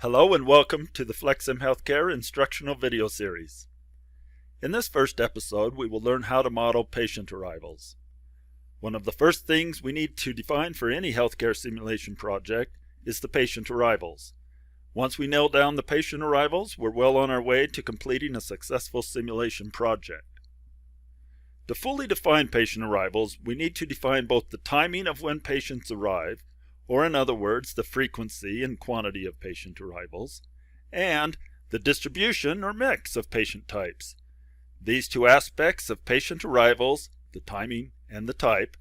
Hello and welcome to the FlexSim Healthcare Instructional Video Series. In this first episode, we will learn how to model patient arrivals. One of the first things we need to define for any healthcare simulation project is the patient arrivals. Once we nail down the patient arrivals, we're well on our way to completing a successful simulation project. To fully define patient arrivals, we need to define both the timing of when patients arrive, or in other words, the frequency and quantity of patient arrivals, and the distribution or mix of patient types. These two aspects of patient arrivals, the timing and the type,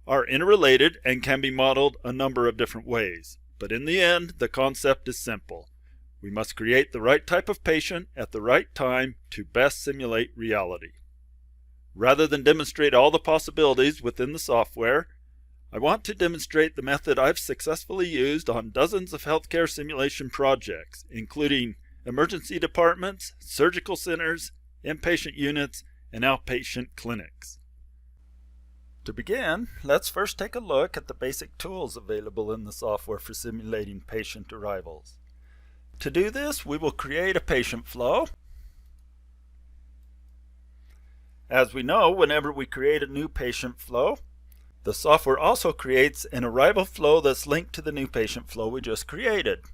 are interrelated and can be modeled a number of different ways. But in the end, the concept is simple. We must create the right type of patient at the right time to best simulate reality. Rather than demonstrate all the possibilities within the software, I want to demonstrate the method I've successfully used on dozens of healthcare simulation projects, including emergency departments, surgical centers, inpatient units, and outpatient clinics. To begin, let's first take a look at the basic tools available in the software for simulating patient arrivals. To do this, we will create a patient flow. As we know, whenever we create a new patient flow, the software also creates an arrival flow that's linked to the new patient flow we just created.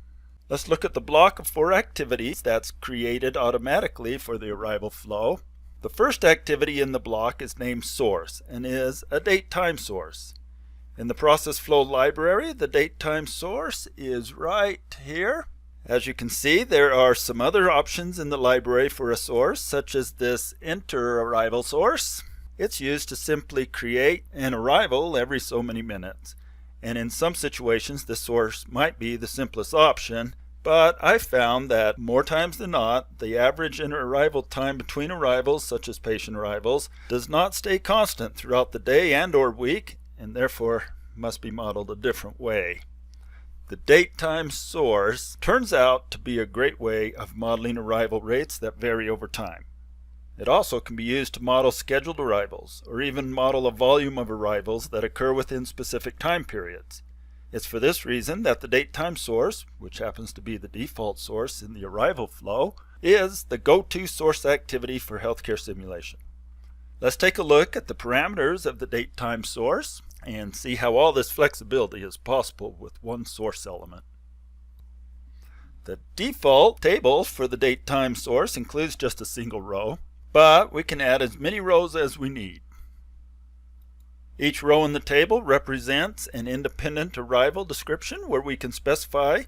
Let's look at the block of 4 activities that's created automatically for the arrival flow. The first activity in the block is named Source and is a date-time source. In the process flow library, the date-time source is right here. As you can see, there are some other options in the library for a source, such as this enter arrival source. It's used to simply create an arrival every so many minutes, and in some situations this source might be the simplest option, but I found that more times than not, the average inter-arrival time between arrivals, such as patient arrivals, does not stay constant throughout the day and or week, and therefore must be modeled a different way. The date-time source turns out to be a great way of modeling arrival rates that vary over time. It also can be used to model scheduled arrivals, or even model a volume of arrivals that occur within specific time periods. It's for this reason that the date-time source, which happens to be the default source in the arrival flow, is the go-to source activity for healthcare simulation. Let's take a look at the parameters of the date-time source and see how all this flexibility is possible with one source element. The default table for the date-time source includes just a single row, but we can add as many rows as we need. Each row in the table represents an independent arrival description where we can specify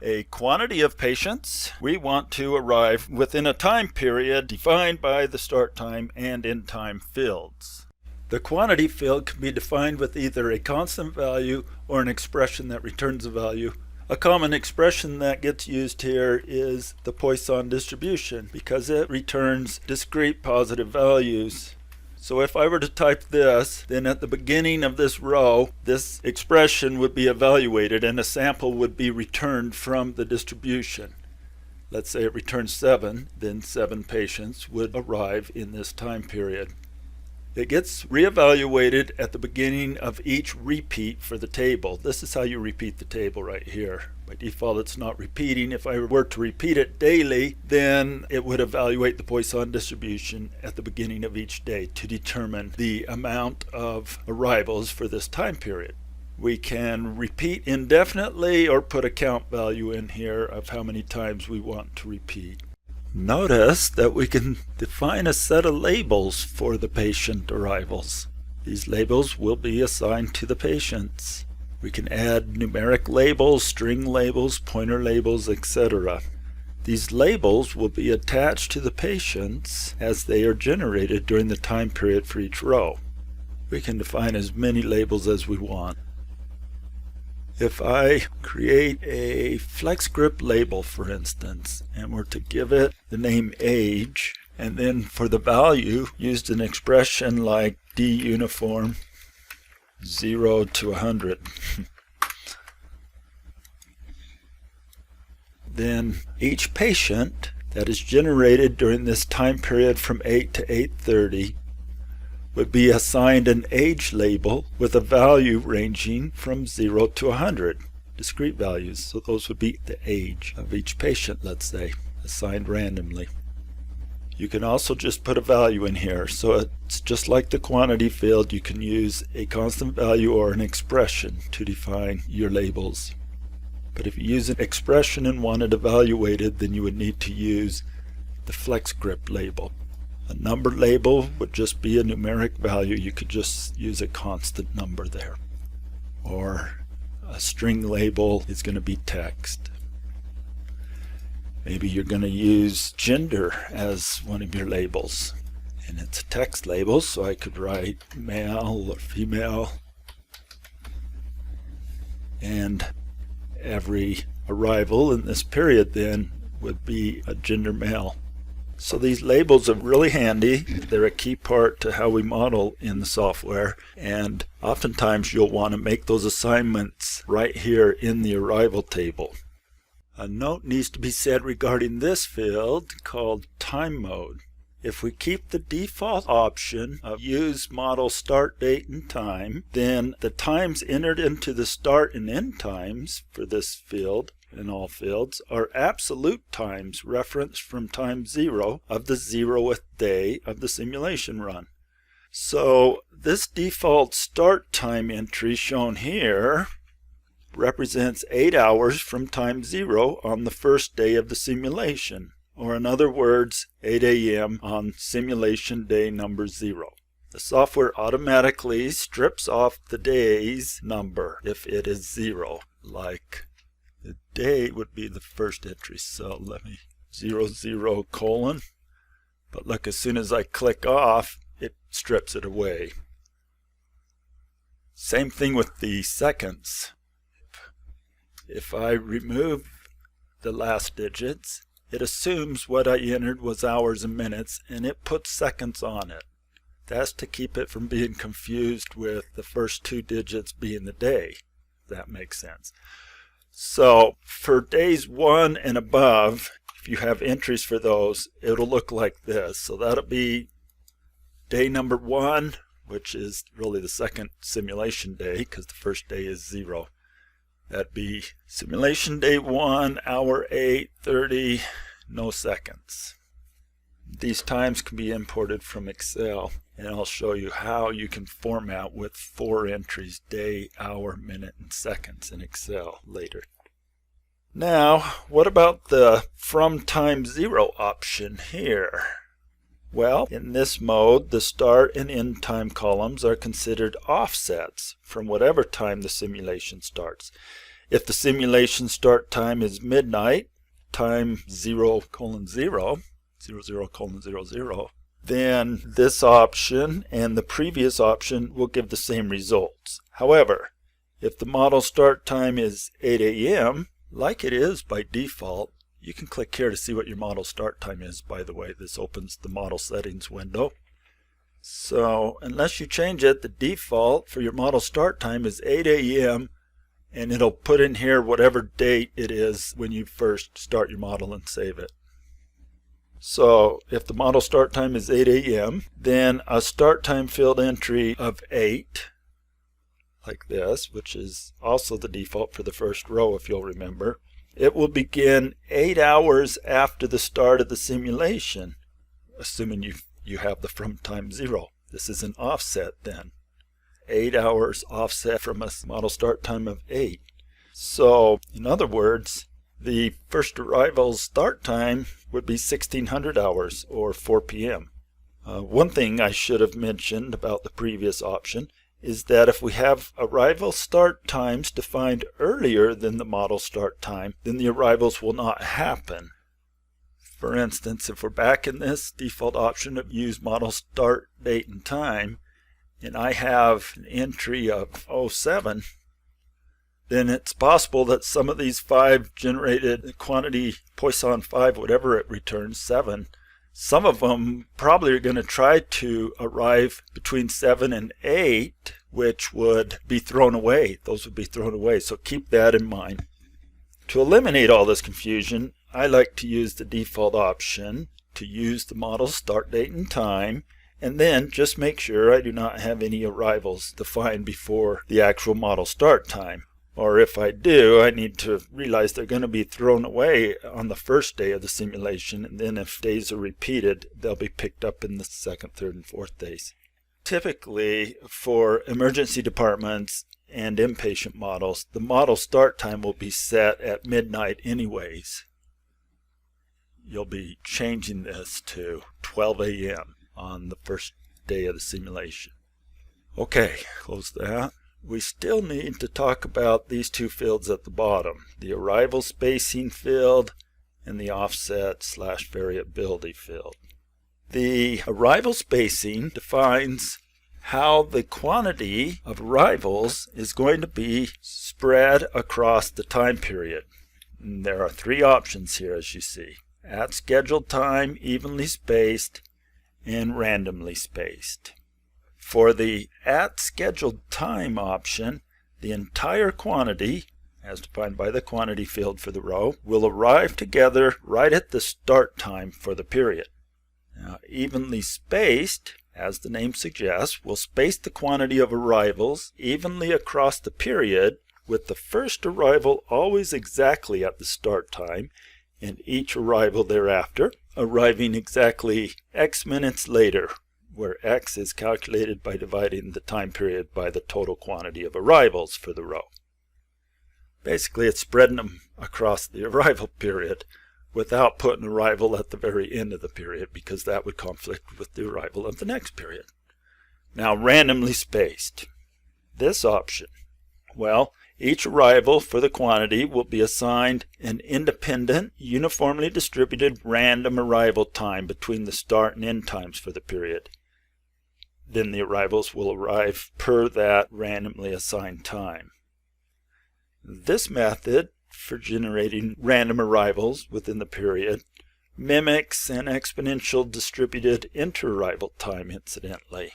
a quantity of patients we want to arrive within a time period defined by the start time and end time fields. The quantity field can be defined with either a constant value or an expression that returns a value. A common expression that gets used here is the Poisson distribution because it returns discrete positive values. So if I were to type this, then at the beginning of this row, this expression would be evaluated and a sample would be returned from the distribution. Let's say it returns 7, then 7 patients would arrive in this time period. It gets reevaluated at the beginning of each repeat for the table. This is how you repeat the table right here. By default, it's not repeating. If I were to repeat it daily, then it would evaluate the Poisson distribution at the beginning of each day to determine the amount of arrivals for this time period. We can repeat indefinitely or put a count value in here of how many times we want to repeat. Notice that we can define a set of labels for the patient arrivals. These labels will be assigned to the patients. We can add numeric labels, string labels, pointer labels, etc. These labels will be attached to the patients as they are generated during the time period for each row. We can define as many labels as we want. If I create a FlexScript label, for instance, and were to give it the name age, and then for the value used an expression like D uniform 0 to 100, then each patient that is generated during this time period from 8 to 8:30 would be assigned an age label with a value ranging from 0 to 100. discrete values. So those would be the age of each patient, let's say, assigned randomly. You can also just put a value in here. So it's just like the quantity field. You can use a constant value or an expression to define your labels. But if you use an expression and want it evaluated, then you would need to use the FlexScript label. A number label would just be a numeric value. You could just use a constant number there. Or a string label is going to be text. Maybe you're going to use gender as one of your labels. And it's a text label, so I could write male or female. And every arrival in this period then would be a gender male. So these labels are really handy. They're a key part to how we model in the software, and oftentimes you'll want to make those assignments right here in the arrival table. A note needs to be said regarding this field called time mode. If we keep the default option of use model start date and time, then the times entered into the start and end times for this field in all fields are absolute times referenced from time 0 of the 0th day of the simulation run. So this default start time entry shown here represents 8 hours from time 0 on the first day of the simulation, or in other words, 8 a.m. on simulation day number 0. The software automatically strips off the day's number if it is 0, like the day would be the first entry, so let me 00 colon, but look, as soon as I click off, it strips it away. Same thing with the seconds. If I remove the last digits, it assumes what I entered was hours and minutes, and it puts seconds on it. That's to keep it from being confused with the first 2 digits being the day. That makes sense. So for days 1 and above, if you have entries for those, it'll look like this. So that'll be day number 1, which is really the second simulation day because the first day is 0. That'd be simulation day 1, hour 8:30, no seconds. These times can be imported from Excel, and I'll show you how you can format with 4 entries, day, hour, minute, and seconds in Excel later. Now, what about the from time 0 option here? Well, in this mode, the start and end time columns are considered offsets from whatever time the simulation starts. If the simulation start time is midnight, time 0:0, 00:00, then this option and the previous option will give the same results. However, if the model start time is 8 a.m., like it is by default, you can click here to see what your model start time is. By the way, this opens the model settings window. So unless you change it, the default for your model start time is 8 a.m. and it'll put in here whatever date it is when you first start your model and save it. So if the model start time is 8 a.m., then a start time field entry of 8, like this, which is also the default for the first row if you'll remember, it will begin 8 hours after the start of the simulation, assuming you have the from time 0. This is an offset then. 8 hours offset from a model start time of 8. So in other words, the first arrival's start time would be 1600 hours or 4 p.m. One thing I should have mentioned about the previous option is that if we have arrival start times defined earlier than the model start time, then the arrivals will not happen. For instance, if we're back in this default option of use model start date and time, and I have an entry of 07, then it's possible that some of these 5 generated quantity Poisson 5, whatever it returns, 7, some of them probably are going to try to arrive between 7 and 8, which would be thrown away. Those would be thrown away, so keep that in mind. To eliminate all this confusion, I like to use the default option to use the model start date and time, and then just make sure I do not have any arrivals defined before the actual model start time. Or if I do, I need to realize they're going to be thrown away on the first day of the simulation, and then if days are repeated, they'll be picked up in the second, third, and fourth days. Typically, for emergency departments and inpatient models, the model start time will be set at midnight anyways. You'll be changing this to 12 a.m. on the first day of the simulation. Okay, close that. We still need to talk about these two fields at the bottom, the arrival spacing field and the offset/variability field. The arrival spacing defines how the quantity of arrivals is going to be spread across the time period. And there are three options here, as you see: at scheduled time, evenly spaced, and randomly spaced. For the at scheduled time option, the entire quantity, as defined by the quantity field for the row, will arrive together right at the start time for the period. Now, evenly spaced, as the name suggests, will space the quantity of arrivals evenly across the period, with the first arrival always exactly at the start time, and each arrival thereafter arriving exactly X minutes later, where X is calculated by dividing the time period by the total quantity of arrivals for the row. Basically, it's spreading them across the arrival period without putting arrival at the very end of the period, because that would conflict with the arrival of the next period. Now, randomly spaced. This option, well, each arrival for the quantity will be assigned an independent, uniformly distributed random arrival time between the start and end times for the period. Then the arrivals will arrive per that randomly assigned time. This method for generating random arrivals within the period mimics an exponential distributed inter-arrival time, incidentally.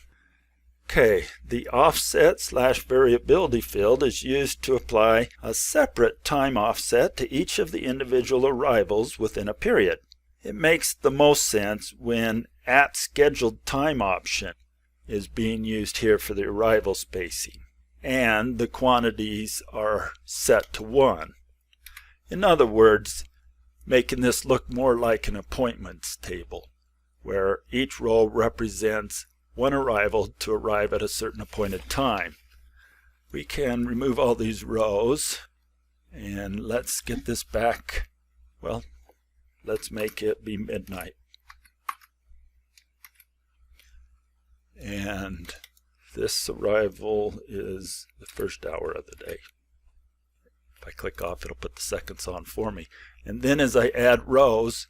Okay, the offset/variability field is used to apply a separate time offset to each of the individual arrivals within a period. It makes the most sense when at scheduled time option is being used here for the arrival spacing, and the quantities are set to 1. In other words, making this look more like an appointments table, where each row represents one arrival to arrive at a certain appointed time. We can remove all these rows, and let's get this back. Well, let's make it be midnight. And this arrival is the first hour of the day. If I click off, it'll put the seconds on for me. And then as I add rows,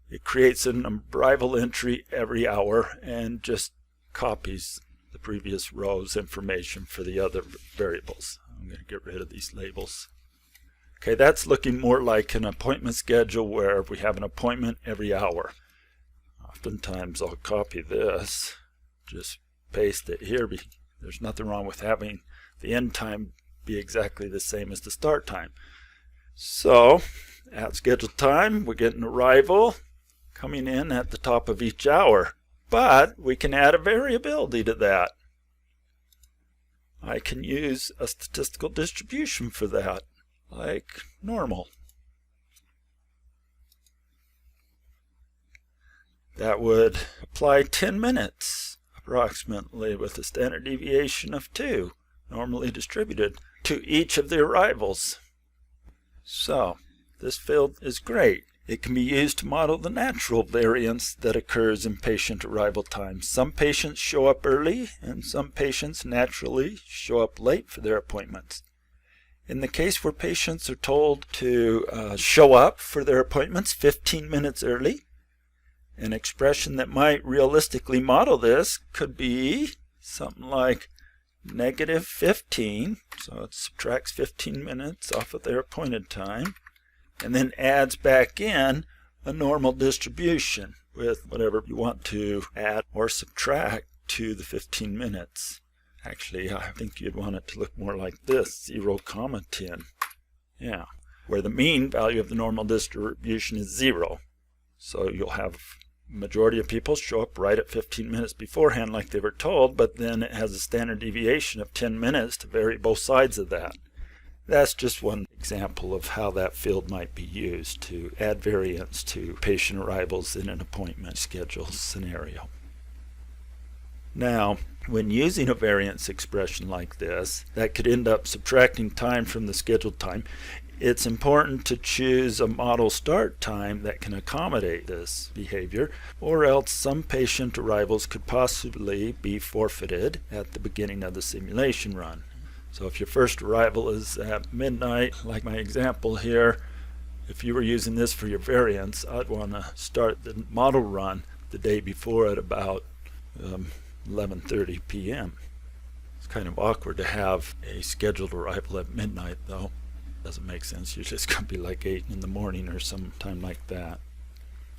it creates an arrival entry every hour and just copies the previous row's information for the other variables. I'm going to get rid of these labels. Okay, that's looking more like an appointment schedule where we have an appointment every hour. Oftentimes I'll copy this, just paste it here. There's nothing wrong with having the end time be exactly the same as the start time. So at scheduled time, we get an arrival coming in at the top of each hour, but we can add a variability to that. I can use a statistical distribution for that, like normal. That would apply 10 minutes approximately, with a standard deviation of 2, normally distributed, to each of the arrivals. So this field is great. It can be used to model the natural variance that occurs in patient arrival times. Some patients show up early, and some patients naturally show up late for their appointments. In the case where patients are told to show up for their appointments 15 minutes early, an expression that might realistically model this could be something like -15, so it subtracts 15 minutes off of their appointed time, and then adds back in a normal distribution with whatever you want to add or subtract to the 15 minutes. Actually, I think you'd want it to look more like this, 0,10. Yeah, where the mean value of the normal distribution is 0. So you'll have majority of people show up right at 15 minutes beforehand like they were told, but then it has a standard deviation of 10 minutes to vary both sides of that. That's just one example of how that field might be used to add variance to patient arrivals in an appointment schedule scenario. Now, when using a variance expression like this that could end up subtracting time from the scheduled time, it's important to choose a model start time that can accommodate this behavior, or else some patient arrivals could possibly be forfeited at the beginning of the simulation run. So if your first arrival is at midnight, like my example here, if you were using this for your variance, I'd want to start the model run the day before at about 11:30 p.m. It's kind of awkward to have a scheduled arrival at midnight, though. Doesn't make sense. You're just going to be like 8 in the morning or sometime like that.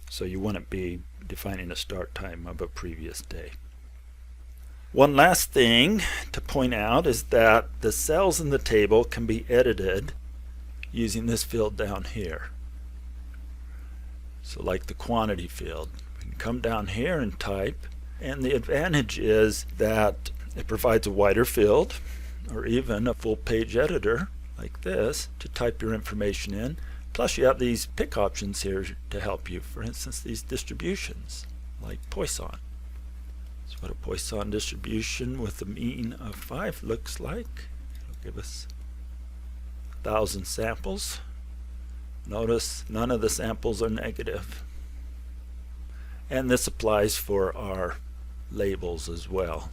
So you wouldn't be defining a start time of a previous day. One last thing to point out is that the cells in the table can be edited using this field down here. So like the quantity field, we can come down here and type, and the advantage is that it provides a wider field or even a full page editor like this to type your information in. Plus you have these pick options here to help you. For instance, these distributions like Poisson. That's what a Poisson distribution with a mean of 5 looks like. It'll give us 1,000 samples. Notice none of the samples are negative. And this applies for our labels as well.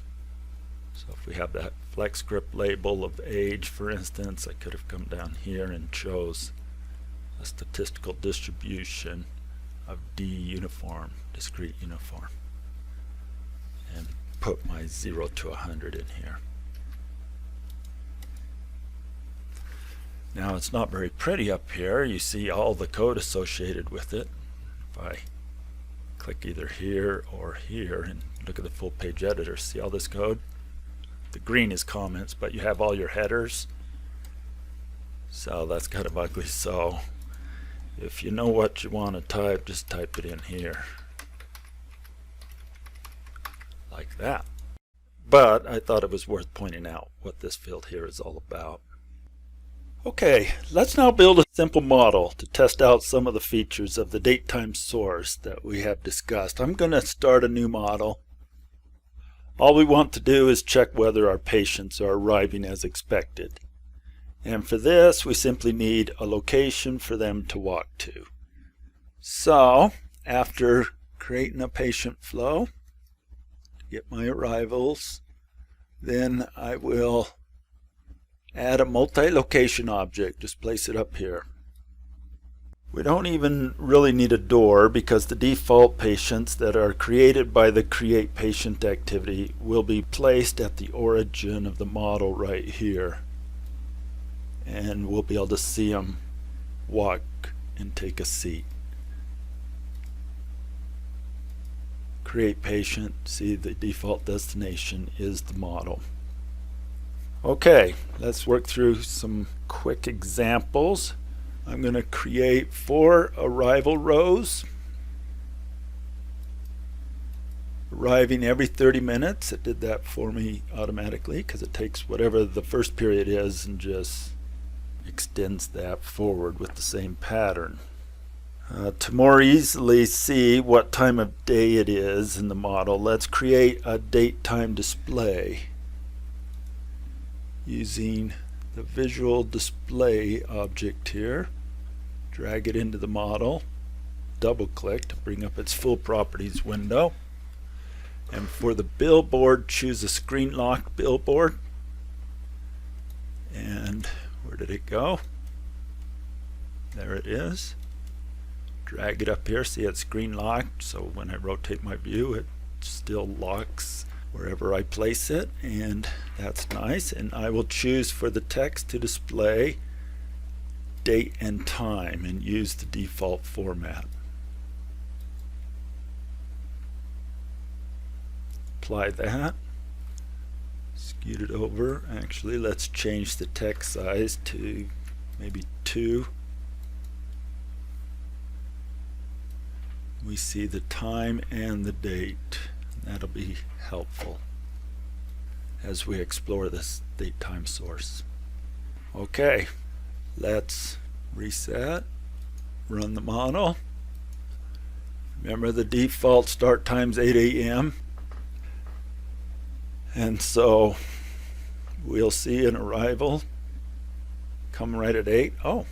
So if we have that flex script label of age, for instance, I could have come down here and chose a statistical distribution of D uniform, discrete uniform, and put my 0 to 100 in here. Now it's not very pretty up here. You see all the code associated with it. If I click either here or here and look at the full page editor, see all this code? The green is comments, but you have all your headers. So that's kind of ugly. So if you know what you want to type, just type it in here. Like that. But I thought it was worth pointing out what this field here is all about. Okay, let's now build a simple model to test out some of the features of the date-time source that we have discussed. I'm going to start a new model. All we want to do is check whether our patients are arriving as expected. And for this, we simply need a location for them to walk to. So, after creating a patient flow, to get my arrivals, then I will add a multi-location object. Just place it up here. We don't even really need a door because the default patients that are created by the create patient activity will be placed at the origin of the model right here. And we'll be able to see them walk and take a seat. Create patient, see the default destination is the model. Okay, let's work through some quick examples. I'm going to create 4 arrival rows, arriving every 30 minutes. It did that for me automatically because it takes whatever the first period is and just extends that forward with the same pattern. To more easily see what time of day it is in the model, let's create a date time display using the visual display object here. Drag it into the model, double click to bring up its full properties window, and for the billboard choose a screen lock billboard. And where did it go? There it is. Drag it up here, see it's screen locked, so when I rotate my view it still locks wherever I place it, and that's nice. And I will choose for the text to display date and time and use the default format. Apply that, scoot it over. Actually, let's change the text size to maybe 2. We see the time and the date. That'll be helpful as we explore this date time source. Okay, Let's reset, run the model. Remember the default start time's 8 a.m. and so we'll see an arrival come right at 8. Oh,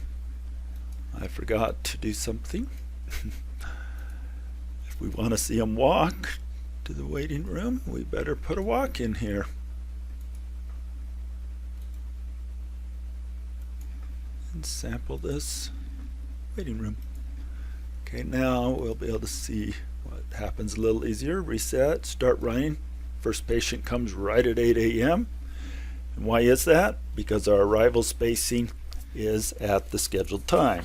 I forgot to do something. If we want to see them walk to the waiting room, we better put a walk in here. And sample this waiting room. Okay, now we'll be able to see what happens a little easier. Reset, start running. First patient comes right at 8 a.m. And why is that? Because our arrival spacing is at the scheduled time.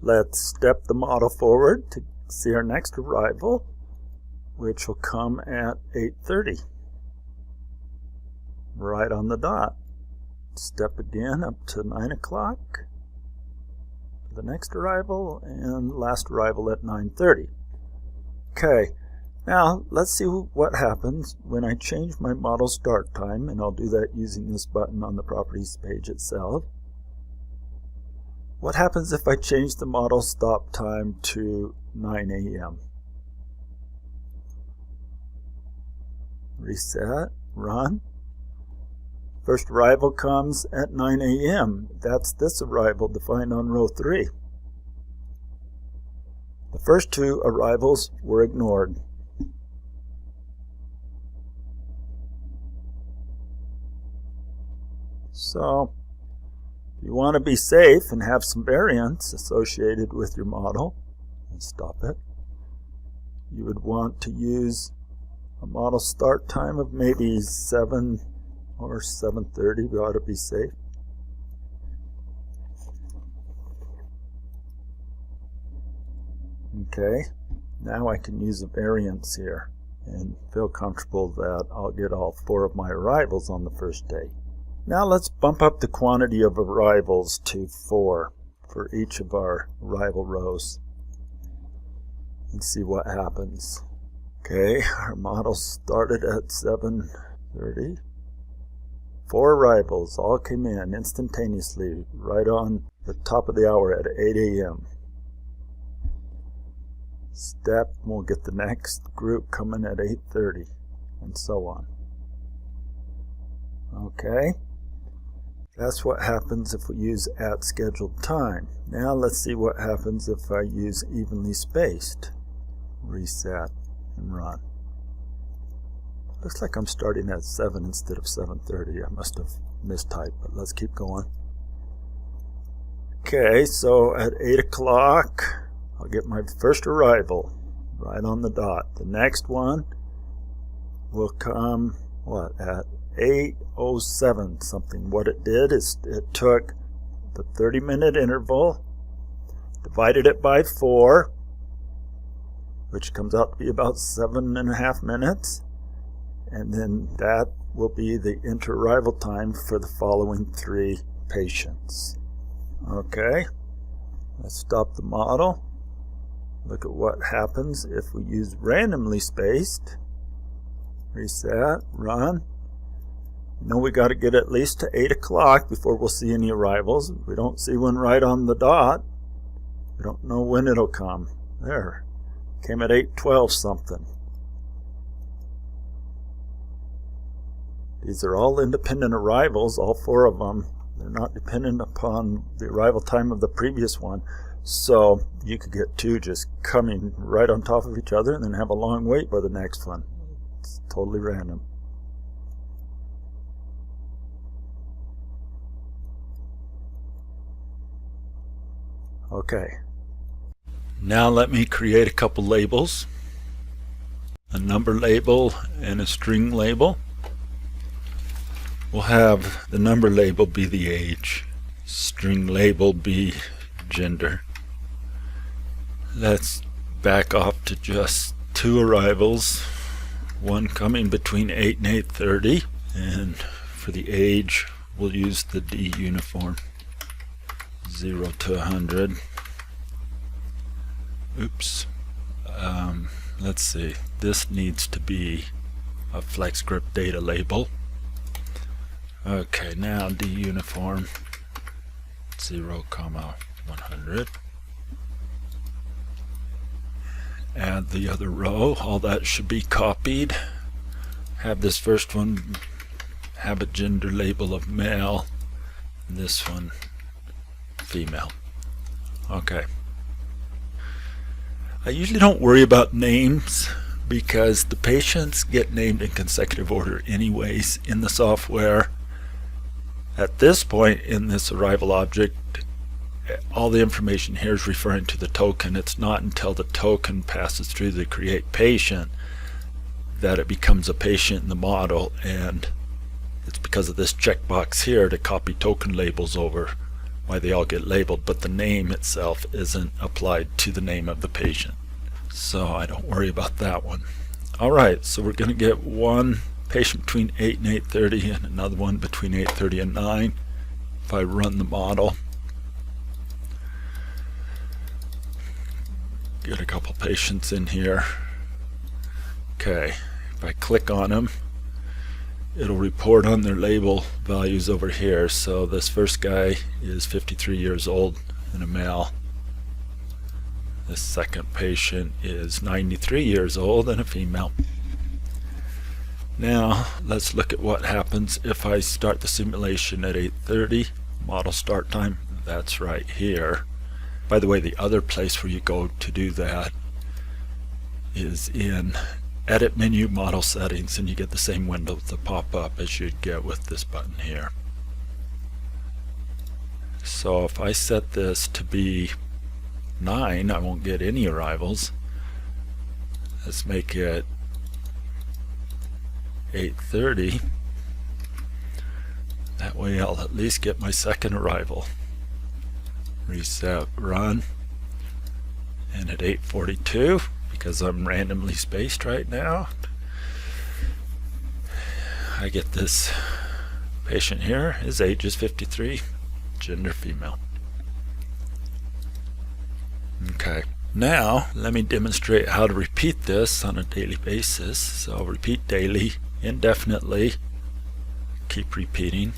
Let's step the model forward to see our next arrival, which will come at 8:30. Right on the dot. Step again up to 9 o'clock. The next arrival, and last arrival at 9:30. Okay, now let's see what happens when I change my model start time, and I'll do that using this button on the properties page itself. What happens if I change the model stop time to 9 a.m.? Reset, run. First arrival comes at 9 a.m. That's this arrival defined on row 3. The first 2 arrivals were ignored. So, if you want to be safe and have some variance associated with your model, and stop it, you would want to use a model start time of maybe 7 or 7:30. We ought to be safe. Okay, now I can use a variance here and feel comfortable that I'll get all 4 of my arrivals on the first day. Now let's bump up the quantity of arrivals to 4 for each of our arrival rows and see what happens. Okay, our model started at 7:30. 4 arrivals all came in instantaneously right on the top of the hour at 8 a.m. Step, we'll get the next group coming at 8:30, and so on. Okay, that's what happens if we use at scheduled time. Now let's see what happens if I use evenly spaced. Reset and run. Looks like I'm starting at 7 instead of 7:30. I must have mistyped, but let's keep going. Okay, so at 8 o'clock, I'll get my first arrival right on the dot. The next one will come, at 8:07 something. What it did is it took the 30-minute interval, divided it by 4, which comes out to be about 7.5 minutes. And then that will be the inter-arrival time for the following 3 patients. Okay, let's stop the model. Look at what happens if we use randomly spaced. Reset, run. We got to get at least to 8 o'clock before we'll see any arrivals. If we don't see one right on the dot, we don't know when it'll come. There, came at 8:12 something. These are all independent arrivals, all 4 of them. They're not dependent upon the arrival time of the previous one. So you could get 2 just coming right on top of each other and then have a long wait for the next one. It's totally random. Okay. Now let me create a couple labels. A number label and a string label. We'll have the number label be the age, string label be gender. Let's back off to just 2 arrivals, one coming between 8 and 8:30, and for the age we'll use the D uniform, 0 to 100. Oops. Let's see, this needs to be a FlexScript data label. Okay, now D uniform 0, 100. Add the other row. All that should be copied. Have this first one have a gender label of male, and this one female. Okay. I usually don't worry about names because the patients get named in consecutive order anyways in the software. At this point in this arrival object, all the information here is referring to the token. It's not until the token passes through the create patient that it becomes a patient in the model, and it's because of this checkbox here to copy token labels over why they all get labeled, but the name itself isn't applied to the name of the patient. So I don't worry about that one. Alright, so we're going to get one patient between 8 and 8:30 and another one between 8:30 and 9 if I run the model. Get a couple patients in here. Okay, if I click on them, it'll report on their label values over here. So this first guy is 53 years old and a male. This second patient is 93 years old and a female. Now let's look at what happens if I start the simulation at 8:30. Model start time, that's right here. By the way, the other place where you go to do that is in Edit Menu, Model Settings, and you get the same window to pop up as you'd get with this button here. So if I set this to be 9, I won't get any arrivals. Let's make it 8:30. That way I'll at least get my second arrival. Reset, run, and at 8:42, because I'm randomly spaced right now, I get this patient here. His age is 53, gender female. Okay, now let me demonstrate how to repeat this on a daily basis. So I'll repeat daily, indefinitely, keep repeating.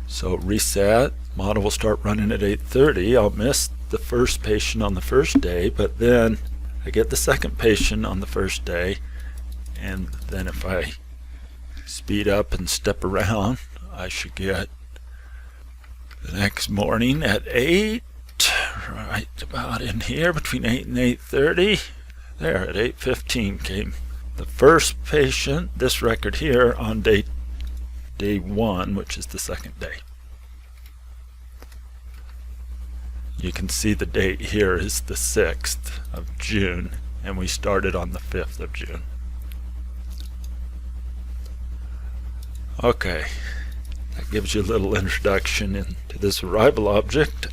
So reset, model will start running at 8:30. I'll miss the first patient on the first day, but then I get the second patient on the first day, and then if I speed up and step around, I should get the next morning at 8, right about in here between 8 and 8:30. There at 8:15 came the first patient, this record here, on day 1, which is the second day. You can see the date here is the 6th of June, and we started on the 5th of June. Okay, that gives you a little introduction into this arrival object.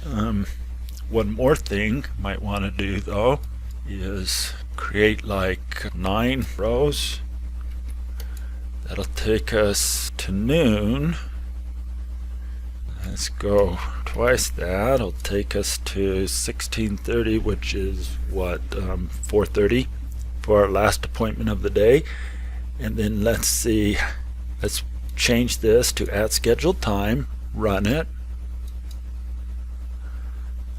One more thing you might want to do though is create like 9 rows. That'll take us to noon. Let's go twice that. It'll take us to 16:30, which is what, 4:30 for our last appointment of the day. And then let's see, let's change this to at scheduled time, run it,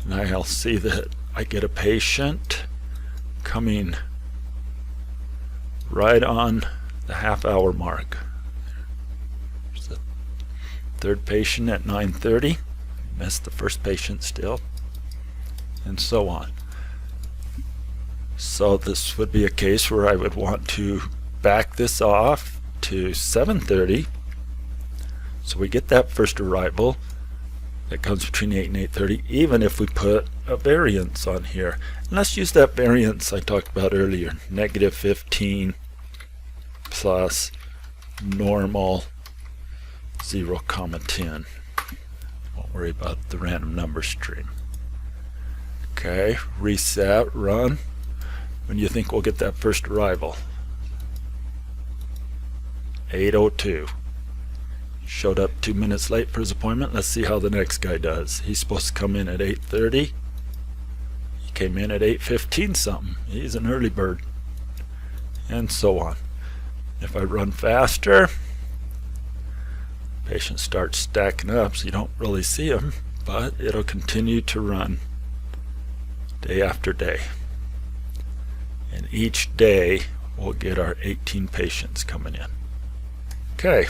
and I'll see that I get a patient coming right on the half-hour mark. There's the third patient at 9:30, missed the first patient still, and so on. So this would be a case where I would want to back this off to 7:30, so we get that first arrival that comes between 8 and 8:30, even if we put a variance on here. And let's use that variance I talked about earlier, -15 plus normal 0,10. Won't worry about the random number stream. Okay, reset, run. When do you think we'll get that first arrival? 8:02. Showed up 2 minutes late for his appointment. Let's see how the next guy does. He's supposed to come in at 8:30. He came in at 8:15 something. He's an early bird. And so on. If I run faster, patients start stacking up so you don't really see them, but it'll continue to run day after day. And each day we'll get our 18 patients coming in. Okay,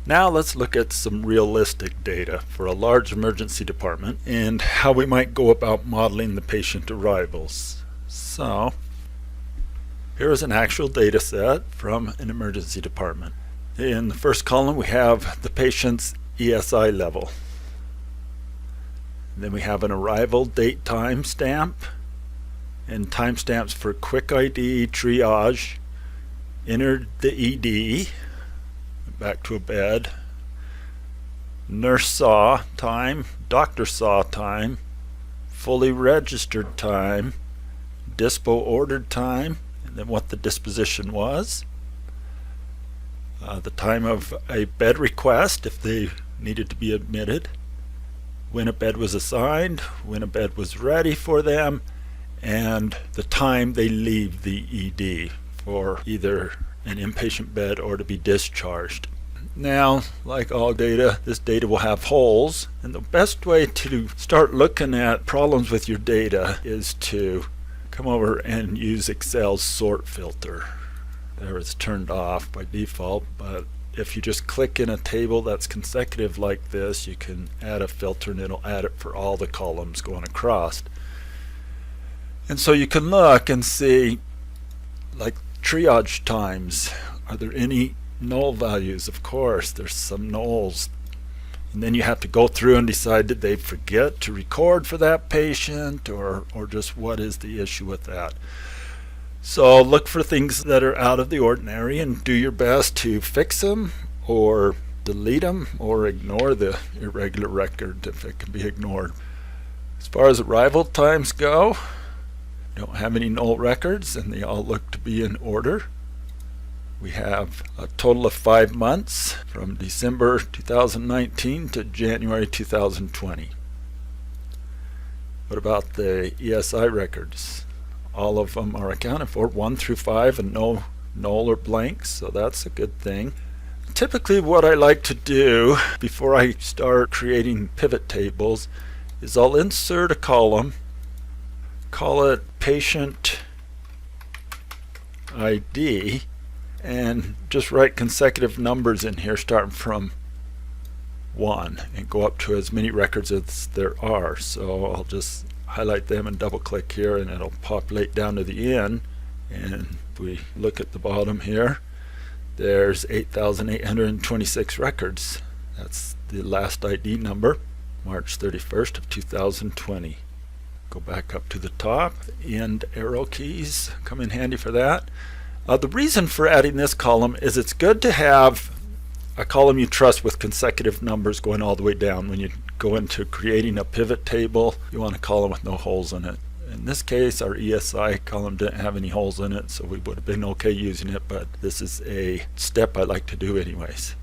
now let's look at some realistic data for a large emergency department and how we might go about modeling the patient arrivals. So here is an actual data set from an emergency department. In the first column we have the patient's ESI level. Then we have an arrival date time stamp and timestamps for quick ID, triage, entered the ED, back to a bed, nurse saw time, doctor saw time, fully registered time, dispo ordered time, and then what the disposition was, the time of a bed request if they needed to be admitted, when a bed was assigned, when a bed was ready for them, and the time they leave the ED for either an inpatient bed or to be discharged. Now, like all data, this data will have holes, and the best way to start looking at problems with your data is to come over and use Excel's sort filter. There, it's turned off by default, but if you just click in a table that's consecutive like this, you can add a filter and it'll add it for all the columns going across. And so you can look and see, like triage times, are there any null values? Of course, there's some nulls. And then you have to go through and decide, did they forget to record for that patient, or just what is the issue with that? So look for things that are out of the ordinary and do your best to fix them or delete them or ignore the irregular record if it can be ignored. As far as arrival times go, don't have any null records and they all look to be in order. We have a total of 5 months from December 2019 to January 2020. What about the ESI records? All of them are accounted for, 1 through 5, and no null or blanks, so that's a good thing. Typically what I like to do before I start creating pivot tables is I'll insert a column, call it patient ID, and just write consecutive numbers in here starting from 1 and go up to as many records as there are. So I'll just highlight them and double click here and it'll populate down to the end, and if we look at the bottom here, there's 8,826 records. That's the last ID number, March 31st of 2020. Go back up to the top, end arrow keys come in handy for that. The reason for adding this column is it's good to have a column you trust with consecutive numbers going all the way down. When you go into creating a pivot table, you want a column with no holes in it. In this case, our ESI column didn't have any holes in it, so we would have been okay using it, but this is a step I like to do anyways.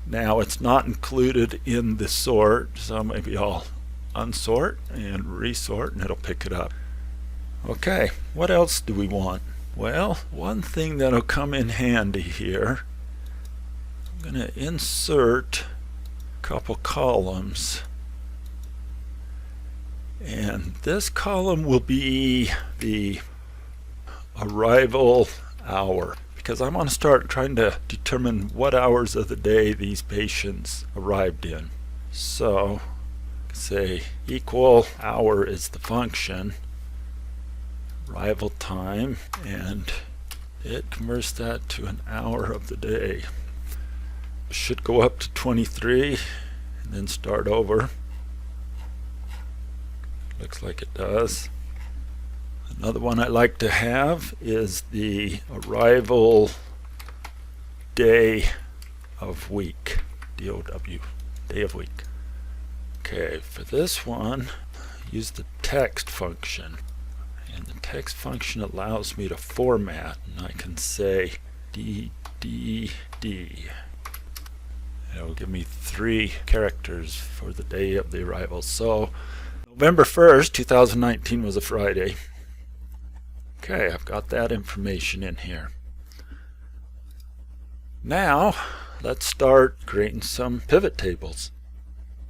Now, it's not included in the sort, so maybe I'll unsort and resort and it'll pick it up. Okay, what else do we want? Well, one thing that'll come in handy here, I'm going to insert a couple columns, and this column will be the arrival hour, because I'm going to start trying to determine what hours of the day these patients arrived in. So say equal hour is the function, arrival time, and it converts that to an hour of the day. Should go up to 23 and then start over. Looks like it does. Another one I like to have is the arrival day of week, D-O-W, day of week. Okay, for this one, use the text function. And the text function allows me to format, and I can say DDD. It'll give me 3 characters for the day of the arrival. So November 1st, 2019 was a Friday. Okay, I've got that information in here. Now, let's start creating some pivot tables.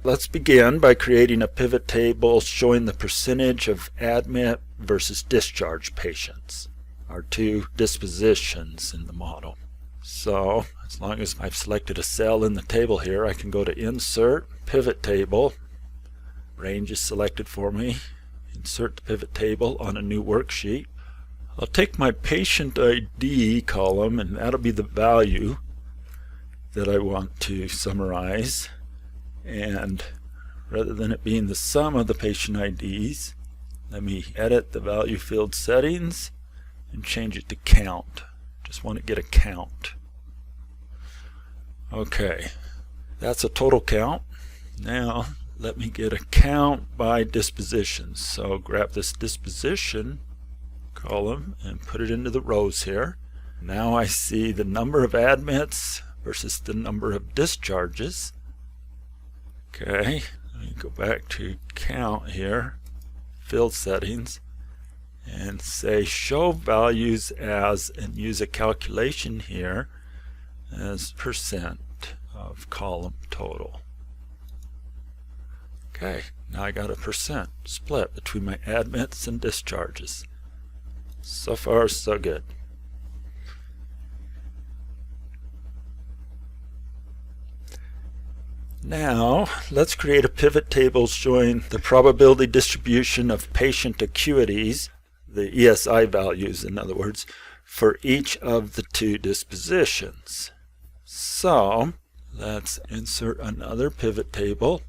Let's begin by creating a pivot table showing the percentage of admit versus discharge patients, our two dispositions in the model. So as long as I've selected a cell in the table here, I can go to Insert, Pivot Table. Range is selected for me. Insert the pivot table on a new worksheet. I'll take my patient ID column, and that'll be the value that I want to summarize. And rather than it being the sum of the patient IDs, let me edit the value field settings and change it to count. Just want to get a count. Okay, that's a total count. Now let me get a count by dispositions. So grab this disposition column and put it into the rows here. Now I see the number of admits versus the number of discharges. Okay, let me go back to count here, field settings, and say show values as, and use a calculation here as percent of column total. Okay, now I got a percent split between my admits and discharges. So far, so good. Now, let's create a pivot table showing the probability distribution of patient acuities, the ESI values in other words, for each of the two dispositions. So, let's insert another pivot table.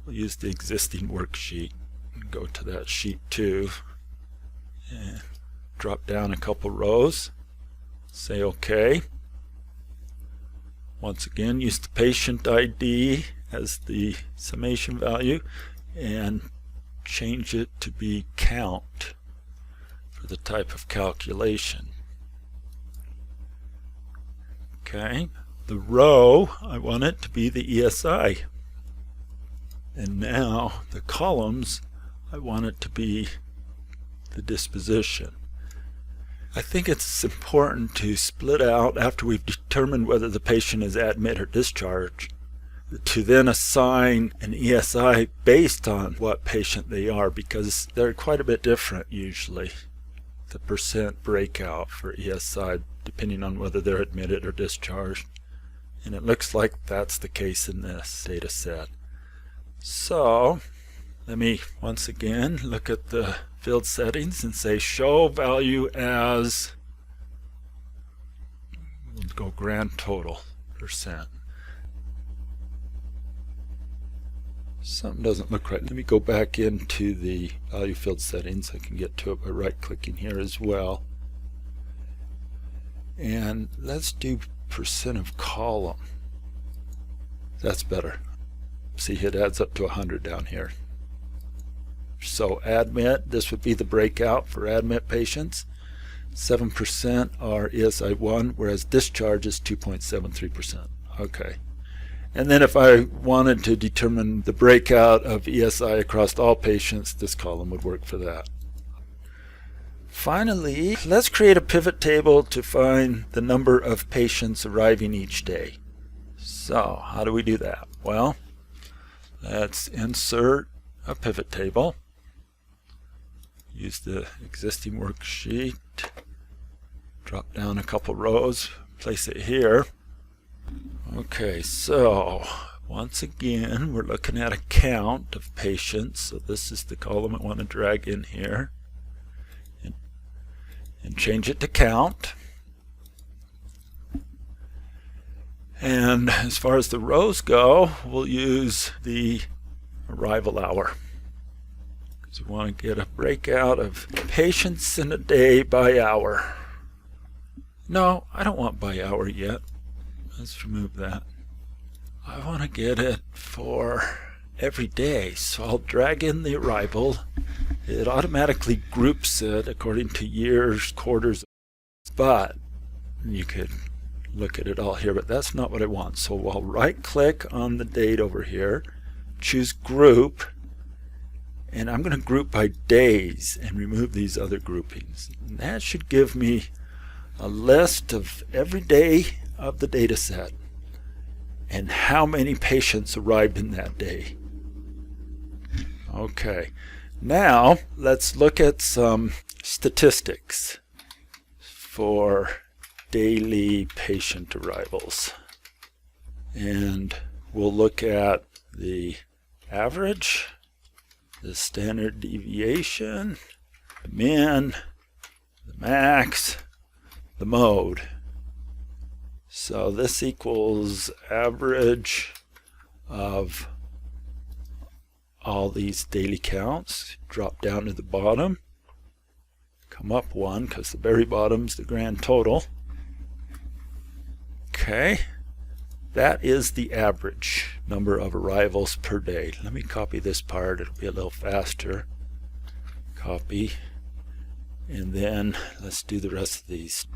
We'll use the existing worksheet and go to that sheet 2 and drop down a couple rows. Say OK. Once again, use the patient ID as the summation value and change it to be count for the type of calculation. Okay, the row, I want it to be the ESI. And now the columns, I want it to be the disposition. I think it's important to split out, after we've determined whether the patient is admit or discharge, to then assign an ESI based on what patient they are, because they're quite a bit different usually, the percent breakout for ESI depending on whether they're admitted or discharged. And it looks like that's the case in this data set. So let me once again look at the field settings and say show value as, we'll go grand total percent. Something doesn't look right. Let me go back into the value field settings. I can get to it by right clicking here as well. And let's do percent of column. That's better. See, it adds up to 100 down here. So admit, this would be the breakout for admit patients. 7% are ESI 1, whereas discharge is 2.73%. Okay. And then if I wanted to determine the breakout of ESI across all patients, this column would work for that. Finally, let's create a pivot table to find the number of patients arriving each day. So how do we do that? Well, let's insert a pivot table. Use the existing worksheet, drop down a couple rows, place it here. Okay, so once again we're looking at a count of patients. So this is the column I want to drag in here and change it to count. And as far as the rows go, we'll use the arrival hour. We want to get a breakout of patients in a day by hour. No, I don't want by hour yet. Let's remove that. I want to get it for every day. So I'll drag in the arrival. It automatically groups it according to years, quarters. But you could look at it all here, but that's not what I want. So I'll right click on the date over here, choose group, and I'm going to group by days and remove these other groupings. And that should give me a list of every day of the data set. and how many patients arrived in that day. Okay, now let's look at some statistics for daily patient arrivals. And we'll look at the average, the standard deviation, the min, the max, the mode. So this equals average of all these daily counts. Drop down to the bottom, come up one because the very bottom's the grand total. Okay, that is the average number of arrivals per day. Let me copy this part, it'll be a little faster. Copy, and then let's do the rest of these.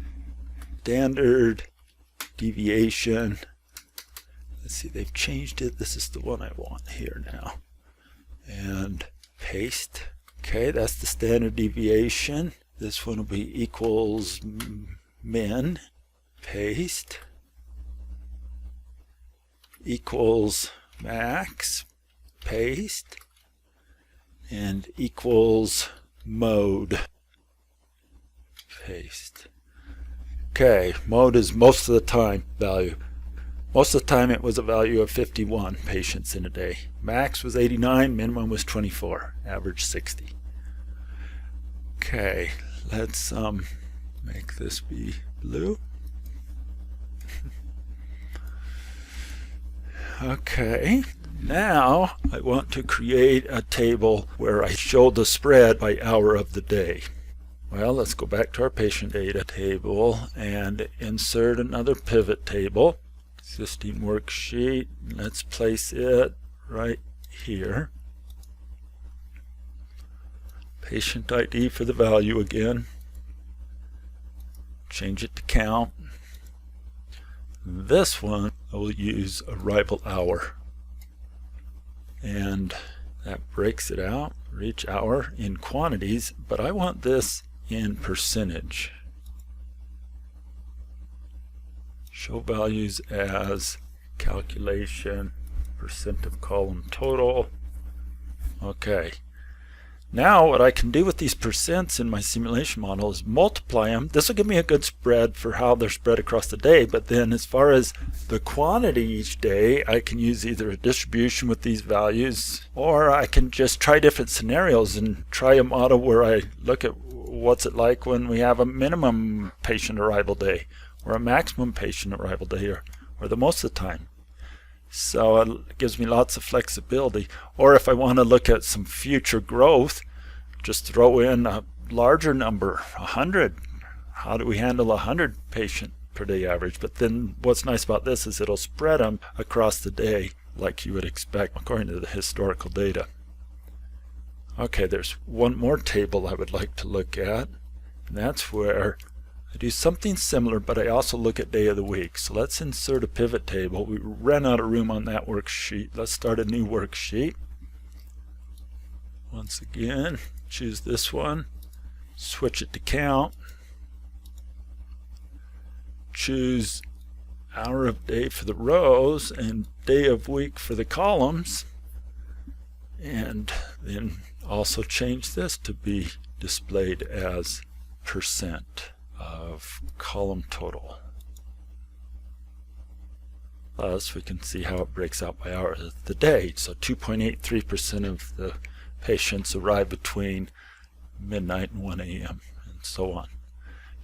Standard deviation. Let's see, they've changed it. This is the one I want here now. And paste. Okay, that's the standard deviation. This one will be equals min. Paste. Equals max. Paste. And equals mode. Paste. Okay, mode is most of the time value. Most of the time it was a value of 51 patients in a day. Max was 89, minimum was 24, average 60. Okay, let's make this be blue. Okay, now I want to create a table where I show the spread by hour of the day. Well, let's go back to our patient data table and insert another pivot table. Existing worksheet. Let's place it right here. Patient ID for the value again. Change it to count. This one I will use arrival hour. And that breaks it out for each hour in quantities, but I want this in percentage. Show values as calculation, percent of column total. Okay. Now what I can do with these percents in my simulation model is multiply them. This will give me a good spread for how they're spread across the day, but then as far as the quantity each day, I can use either a distribution with these values, or I can just try different scenarios and try a model where I look at what's it like when we have a minimum patient arrival day or a maximum patient arrival day, or the most of the time. So it gives me lots of flexibility. Or if I want to look at some future growth, just throw in a larger number, 100. How do we handle 100 patient per day average? But then what's nice about this is it'll spread them across the day like you would expect according to the historical data. Okay, there's one more table I would like to look at, and that's where I do something similar, but I also look at day of the week. So let's insert a pivot table. We ran out of room on that worksheet. Let's start a new worksheet. Once again, choose this one, switch it to count, choose hour of day for the rows and day of week for the columns, and then also change this to be displayed as percent of column total. Thus we can see how it breaks out by hour of the day. So 2.83% of the patients arrive between midnight and 1 a.m. and so on.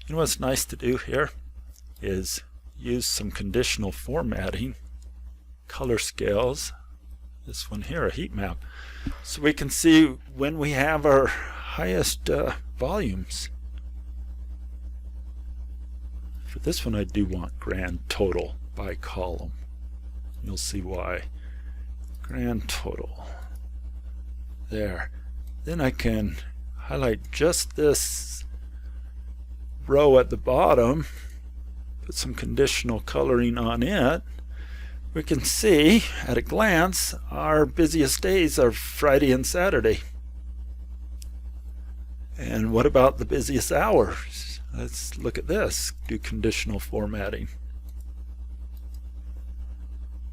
You know what's nice to do here is use some conditional formatting, color scales, this one here, a heat map, so we can see when we have our highest volumes. For this one I do want grand total by column. You'll see why. Grand total. There. Then I can highlight just this row at the bottom, put some conditional coloring on it. We can see at a glance our busiest days are Friday and Saturday. And what about the busiest hours? Let's look at this, do conditional formatting.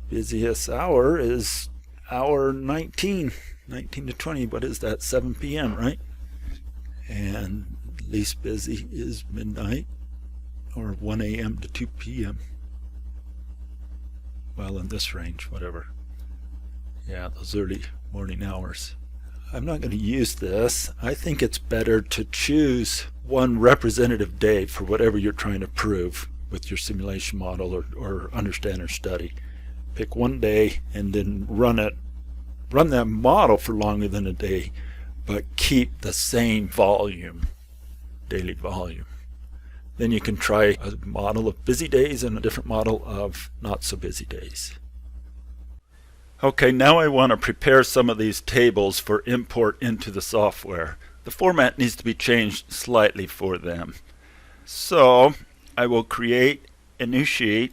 Busiest hour is hour 19 to 20. What is that? 7 p.m., right? And least busy is midnight, or 1 a.m. to 2 p.m. Well, in this range, whatever. Yeah, those early morning hours. I'm not going to use this. I think it's better to choose one representative day for whatever you're trying to prove with your simulation model or understand or study. Pick one day and then run that model for longer than a day, but keep the same volume, daily volume. Then you can try a model of busy days and a different model of not so busy days. Okay, now I want to prepare some of these tables for import into the software. The format needs to be changed slightly for them. So I will create a new sheet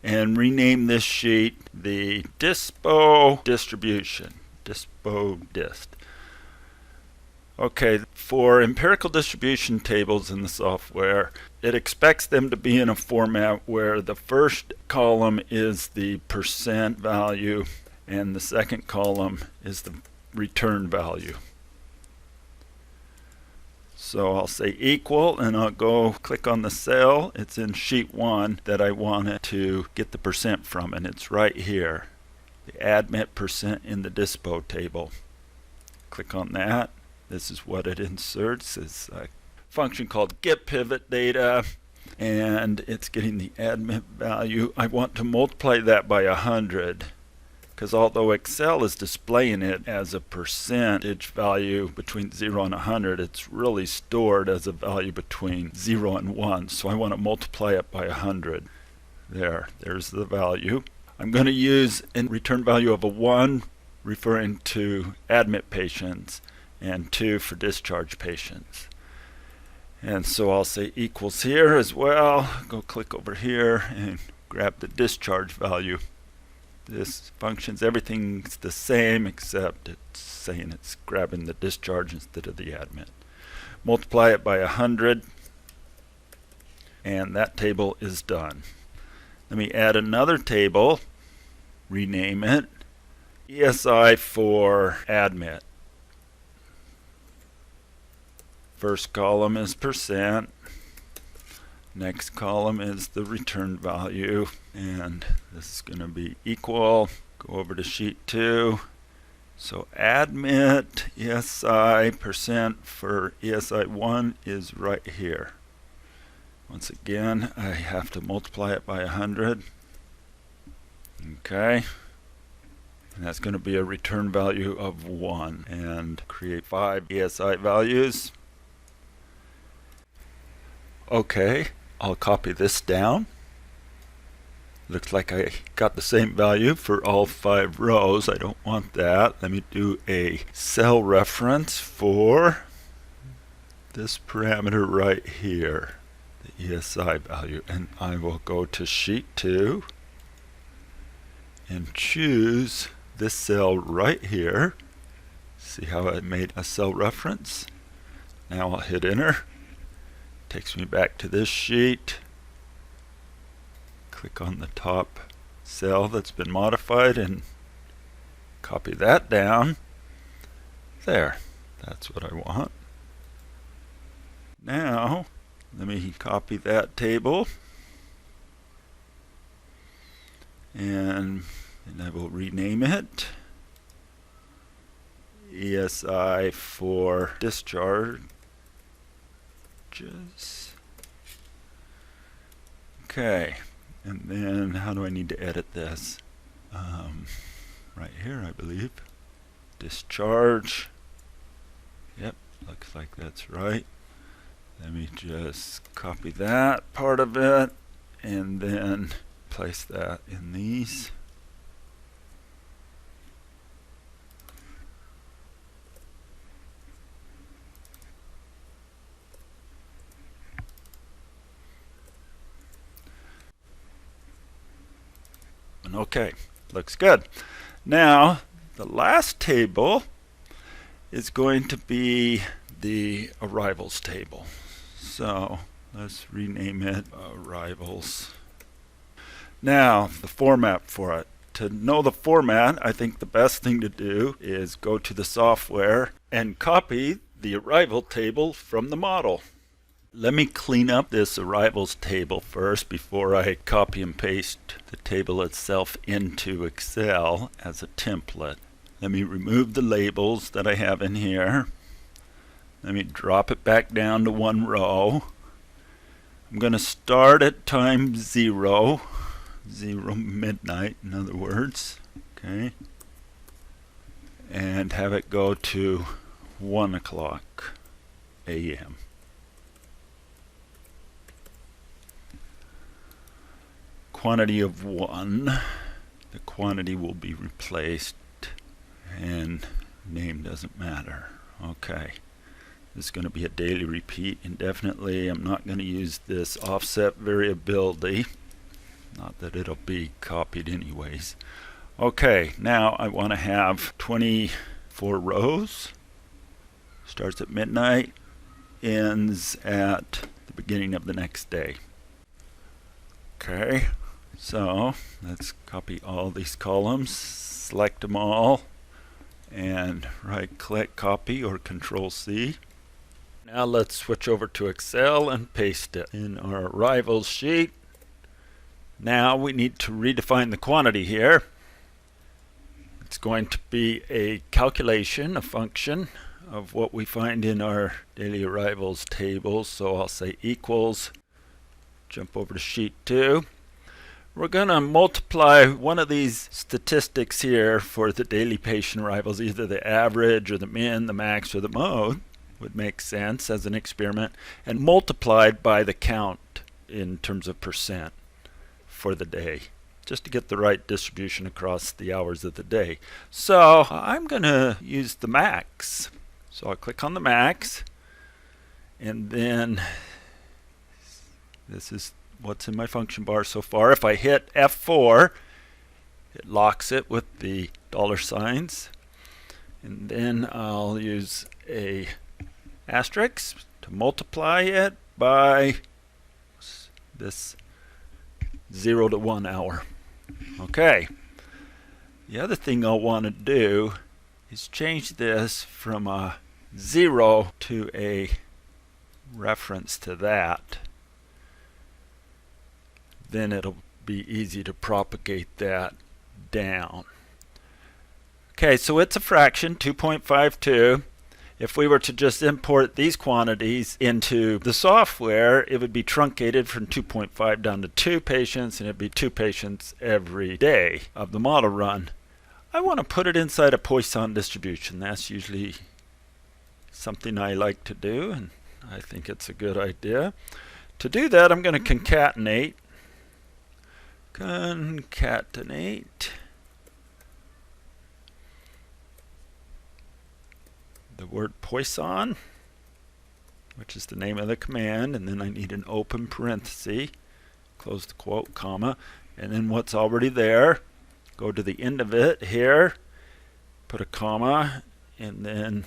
and rename this sheet the Dispo Distribution. Dispo Dist. Okay, for empirical distribution tables in the software, it expects them to be in a format where the first column is the percent value and the second column is the return value. So I'll say equal, and I'll go click on the cell. It's in sheet 1 that I want it to get the percent from, and it's right here. The admit percent in the dispo table. Click on that. This is what it inserts. It's a function called getPivotData, and it's getting the admit value. I want to multiply that by 100, because although Excel is displaying it as a percentage value between 0 and 100, it's really stored as a value between 0 and 1. So I want to multiply it by 100. There's the value. I'm going to use a return value of a 1 referring to admit patients, and 2 for discharge patients. And so I'll say equals here as well. Go click over here and grab the discharge value. This functions, everything's the same except it's saying it's grabbing the discharge instead of the admit. Multiply it by 100, and that table is done. Let me add another table, rename it ESI for admit. First column is percent, next column is the return value, and this is going to be equal. Go over to sheet 2. So admit ESI percent for ESI 1 is right here. Once again, I have to multiply it by 100. Okay. And that's going to be a return value of 1, and create 5 ESI values. Okay, I'll copy this down. Looks like I got the same value for all 5 rows. I don't want that. Let me do a cell reference for this parameter right here, the ESI value, and I will go to sheet 2 and choose this cell right here. See how I made a cell reference? Now I'll hit enter. Takes me back to this sheet. Click on the top cell that's been modified and copy that down. There, that's what I want. Now, let me copy that table, and I will rename it ESI for discharge. Okay, and then how do I need to edit this? Right here, I believe. Discharge. Yep, looks like that's right. Let me just copy that part of it and then place that in these. Okay, looks good. Now, the last table is going to be the arrivals table. So let's rename it arrivals. Now, the format for it. To know the format, I think the best thing to do is go to the software and copy the arrival table from the model. Let me clean up this arrivals table first before I copy and paste the table itself into Excel as a template. Let me remove the labels that I have in here. Let me drop it back down to one row. I'm going to start at time 0 midnight, in other words, okay, and have it go to 1 o'clock a.m. Quantity of 1, the quantity will be replaced, and name doesn't matter. Okay, this is going to be a daily repeat indefinitely. I'm not going to use this offset variability. Not that it'll be copied anyways. Okay, now I want to have 24 rows. Starts at midnight, ends at the beginning of the next day. Okay, so let's copy all these columns, select them all, and right-click copy or Control-C. Now let's switch over to Excel and paste it in our arrivals sheet. Now we need to redefine the quantity here. It's going to be a calculation, a function of what we find in our daily arrivals table. So I'll say equals, jump over to sheet 2. We're going to multiply one of these statistics here for the daily patient arrivals, either the average or the min, the max, or the mode, would make sense as an experiment, and multiplied by the count in terms of percent for the day, just to get the right distribution across the hours of the day. So I'm going to use the max. So I'll click on the max, and then this is what's in my function bar so far. If I hit F4, it locks it with the $signs, and then I'll use a asterisk to multiply it by this 0 to 1 hour. Okay. The other thing I'll want to do is change this from a 0 to a reference to that. Then it'll be easy to propagate that down. Okay, so it's a fraction, 2.52. If we were to just import these quantities into the software, it would be truncated from 2.5 down to 2 patients, and it'd be 2 patients every day of the model run. I want to put it inside a Poisson distribution. That's usually something I like to do, and I think it's a good idea. To do that, I'm going to concatenate. The word Poisson, which is the name of the command, and then I need an open parenthesis, close the quote, comma, and then what's already there, go to the end of it here, put a comma, and then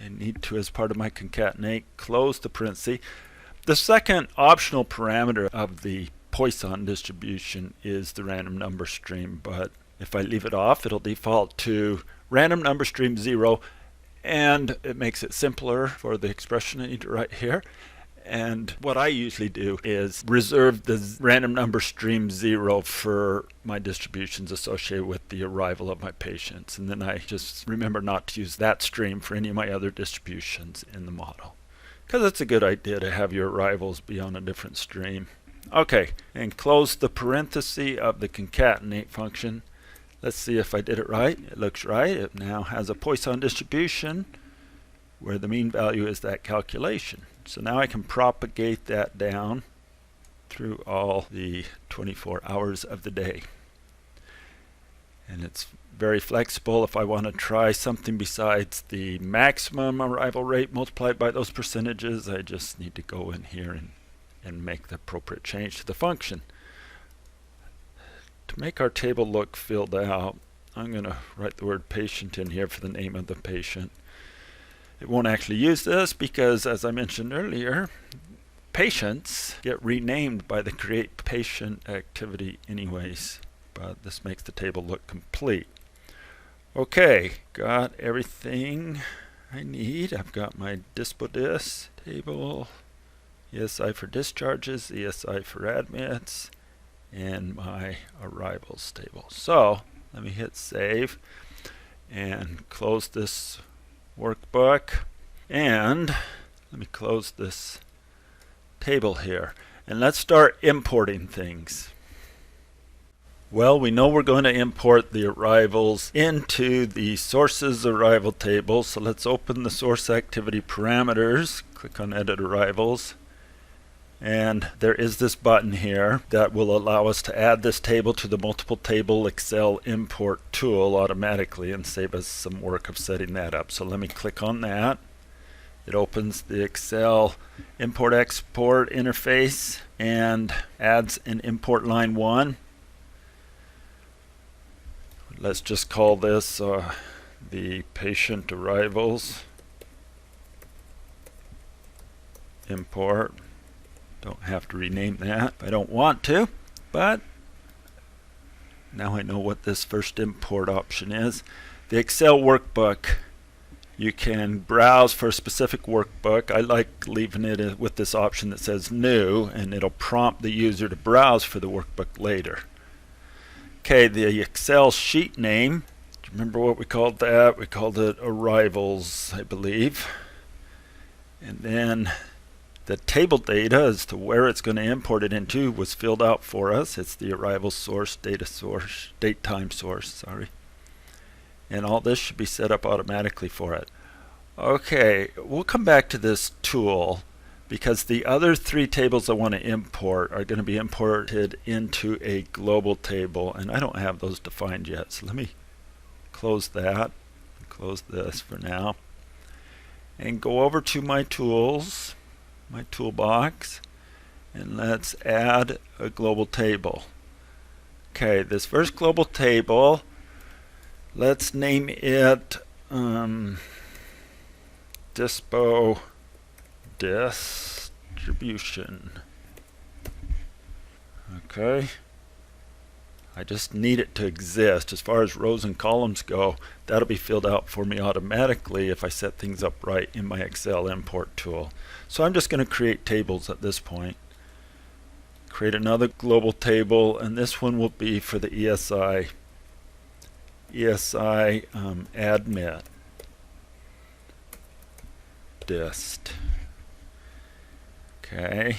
I need to, as part of my concatenate, close the parenthesis. The second optional parameter of the Poisson distribution is the random number stream, but if I leave it off, it'll default to random number stream 0, and it makes it simpler for the expression I need to write here. And what I usually do is reserve the random number stream 0 for my distributions associated with the arrival of my patients, and then I just remember not to use that stream for any of my other distributions in the model, because it's a good idea to have your arrivals be on a different stream. Okay, and close the parenthesis of the concatenate function. Let's see if I did it right. It looks right. It now has a Poisson distribution where the mean value is that calculation. So now I can propagate that down through all the 24 hours of the day. And it's very flexible. If I want to try something besides the maximum arrival rate multiplied by those percentages, I just need to go in here and make the appropriate change to the function. To make our table look filled out, I'm going to write the word patient in here for the name of the patient. It won't actually use this because, as I mentioned earlier, patients get renamed by the create patient activity anyways, but this makes the table look complete. Okay, got everything I need. I've got my DispoDis table, ESI for discharges, ESI for admits, and my arrivals table. So let me hit save and close this workbook, and let me close this table here, and let's start importing things. Well, we know we're going to import the arrivals into the sources arrival table, so let's open the source activity parameters, click on edit arrivals, and there is this button here that will allow us to add this table to the multiple table Excel import tool automatically and save us some work of setting that up. So let me click on that. It opens the Excel import export interface and adds an import line 1. Let's just call this the patient arrivals import. Don't have to rename that if I don't want to, but now I know what this first import option is. The Excel workbook. You can browse for a specific workbook. I like leaving it with this option that says new, and it'll prompt the user to browse for the workbook later. Okay, the Excel sheet name. Do you remember what we called that? We called it arrivals, I believe. And then the table data as to where it's going to import it into was filled out for us. It's the arrival source, data source, date time source, sorry. And all this should be set up automatically for it. Okay, we'll come back to this tool because the other 3 tables I want to import are going to be imported into a global table, and I don't have those defined yet. So let me close that, close this for now, and go over to my tools, my toolbox, and let's add a global table. Okay, this first global table, let's name it Dispo Distribution. Okay, I just need it to exist. As far as rows and columns go, that'll be filled out for me automatically if I set things up right in my Excel import tool. So I'm just going to create tables at this point. Create another global table, and this one will be for the ESI admit dist. Okay,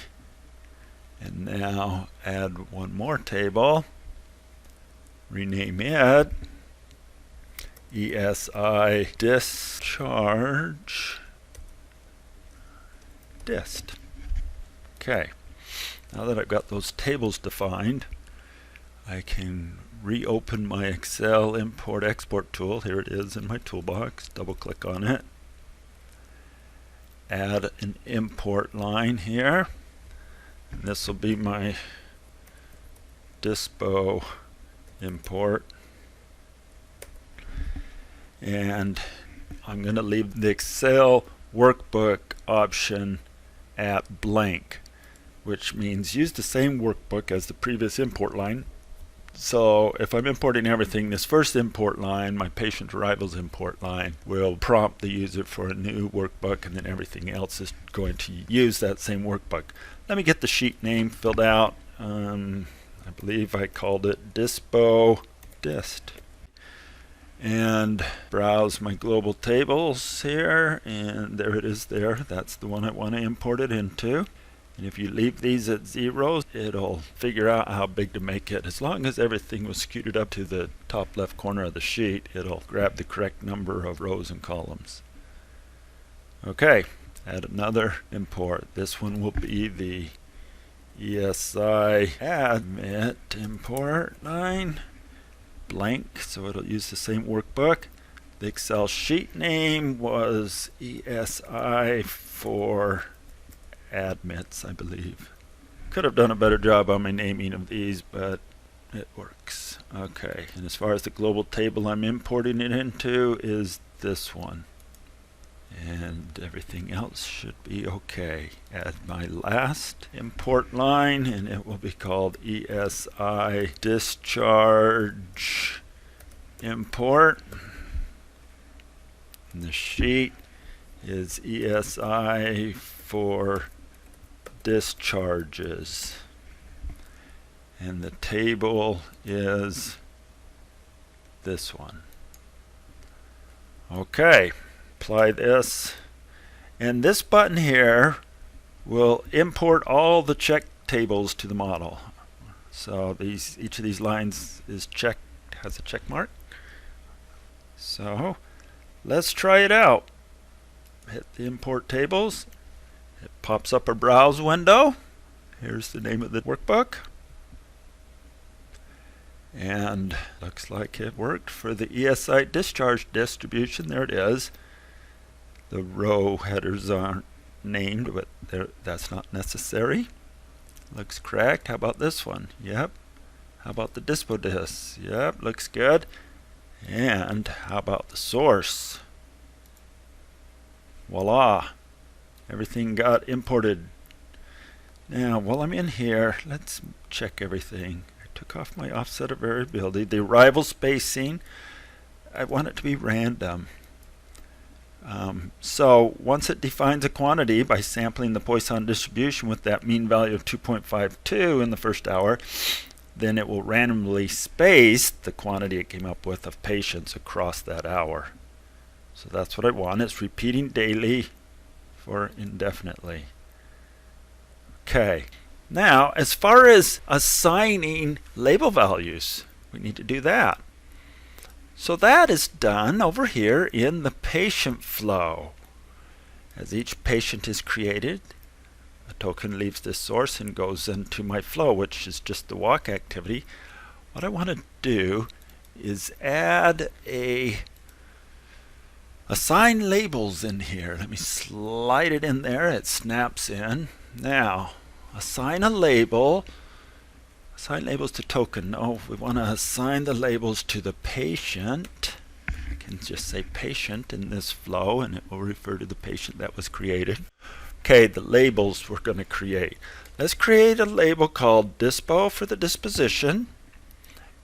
and now add one more table. Rename it ESI discharge dist. Okay, now that I've got those tables defined, I can reopen my Excel import export tool. Here it is in my toolbox. Double click on it. Add an import line here. And this will be my Dispo import. And I'm going to leave the Excel workbook option at blank, which means use the same workbook as the previous import line. So if I'm importing everything, this first import line, my patient arrivals import line, will prompt the user for a new workbook, and then everything else is going to use that same workbook. Let me get the sheet name filled out. I believe I called it Dispo Dist. And browse my global tables here, and there it is there. That's the one I want to import it into. And if you leave these at 0, it'll figure out how big to make it. As long as everything was scooted up to the top left corner of the sheet, it'll grab the correct number of rows and columns. Okay, add another import. This one will be the ESI admit import line, blank, so it'll use the same workbook. The Excel sheet name was ESI for admits, I believe. Could have done a better job on my naming of these, but it works. Okay, and as far as the global table I'm importing it into is this one. And everything else should be okay. Add my last import line, and it will be called ESI discharge import. And the sheet is ESI for discharges. And the table is this one. Okay, apply this. And this button here will import all the check tables to the model. So each of these lines is checked, has a check mark. So let's try it out. Hit the import tables. It pops up a browse window. Here's the name of the workbook. And looks like it worked for the ESI discharge distribution. There it is. The row headers aren't named, but that's not necessary. Looks correct. How about this one? Yep. How about the dispo dis? Yep, looks good. And how about the source? Voila. Everything got imported. Now, while I'm in here, let's check everything. Took off my offset of variability. The arrival spacing, I want it to be random. So once it defines a quantity by sampling the Poisson distribution with that mean value of 2.52 in the first hour, then it will randomly space the quantity it came up with of patients across that hour. So that's what I want. It's repeating daily for indefinitely. Okay. Now, as far as assigning label values, we need to do that. So that is done over here in the patient flow. As each patient is created, a token leaves this source and goes into my flow, which is just the walk activity. What I want to do is add assign labels in here. Let me slide it in there. It snaps in. Now, assign a label. Assign labels to token. No, we want to assign the labels to the patient. I can just say patient in this flow, and it will refer to the patient that was created. Okay, the labels we're going to create. Let's create a label called dispo for the disposition,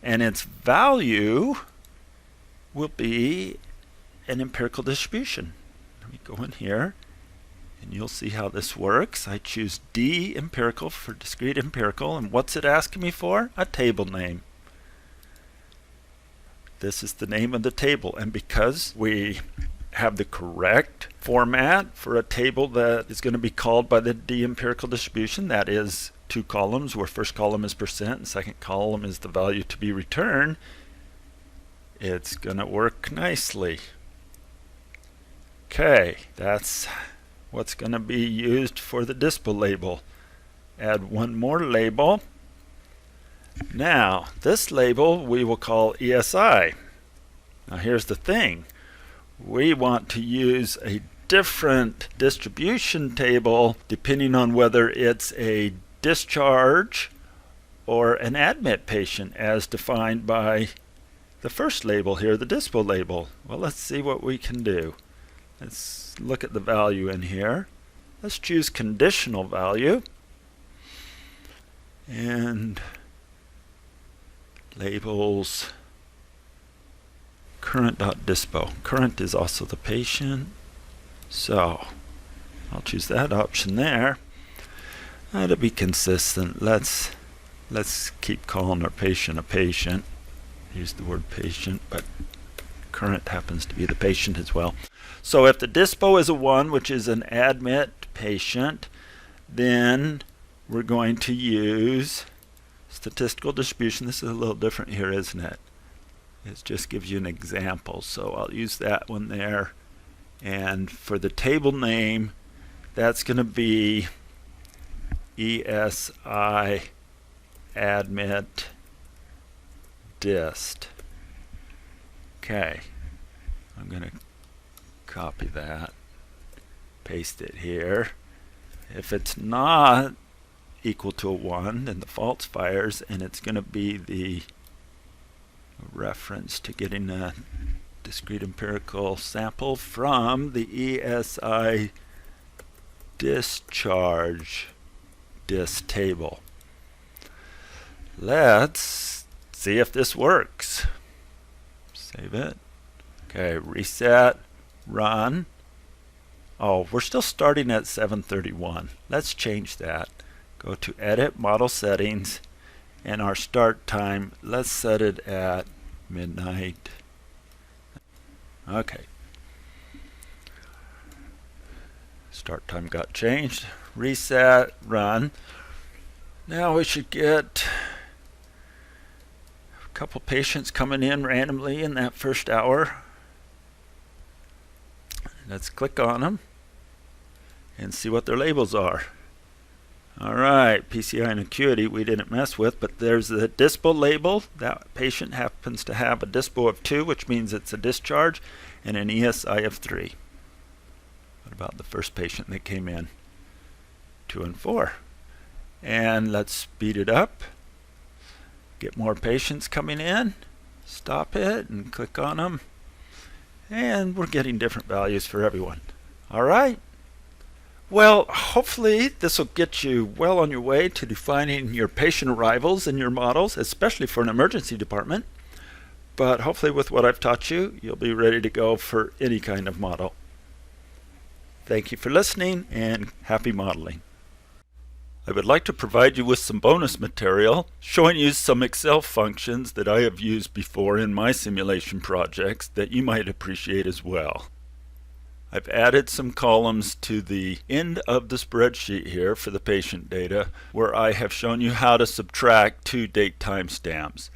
and its value will be an empirical distribution. Let me go in here. And you'll see how this works. I choose D empirical for discrete empirical. And what's it asking me for? A table name. This is the name of the table. And because we have the correct format for a table that is going to be called by the D empirical distribution, that is 2 columns where first column is percent and second column is the value to be returned, it's going to work nicely. Okay, that's what's going to be used for the dispo label. Add one more label. Now, this label we will call ESI. Now here's the thing. We want to use a different distribution table depending on whether it's a discharge or an admit patient as defined by the first label here, the dispo label. Well, let's see what we can do. Let's look at the value in here. Let's choose conditional value. And labels current.dispo. Current is also the patient. So I'll choose that option there. To be consistent, let's keep calling our patient a patient. Use the word patient, but current happens to be the patient as well. So if the dispo is a 1, which is an admit patient, then we're going to use statistical distribution. This is a little different here, isn't it? It just gives you an example. So I'll use that one there. And for the table name, that's going to be ESI admit dist. Okay. I'm going to copy that, paste it here. If it's not equal to a 1, then the false fires, and it's going to be the reference to getting a discrete empirical sample from the ESI discharge dis table. Let's see if this works. Save it. Okay, reset, run. Oh, we're still starting at 7:31. Let's change that. Go to Edit, Model Settings, and our start time, let's set it at midnight. Okay. Start time got changed. Reset, run. Now we should get a couple patients coming in randomly in that first hour. Let's click on them and see what their labels are. Alright, PCI and acuity we didn't mess with, but there's the dispo label. That patient happens to have a dispo of 2, which means it's a discharge, and an ESI of 3. What about the first patient that came in? 2 and 4. And let's speed it up. Get more patients coming in. Stop it and click on them. And we're getting different values for everyone. Alright. Well, hopefully this will get you well on your way to defining your patient arrivals in your models, especially for an emergency department. But hopefully with what I've taught you, you'll be ready to go for any kind of model. Thank you for listening and happy modeling. I would like to provide you with some bonus material showing you some Excel functions that I have used before in my simulation projects that you might appreciate as well. I've added some columns to the end of the spreadsheet here for the patient data where I have shown you how to subtract 2 date timestamps.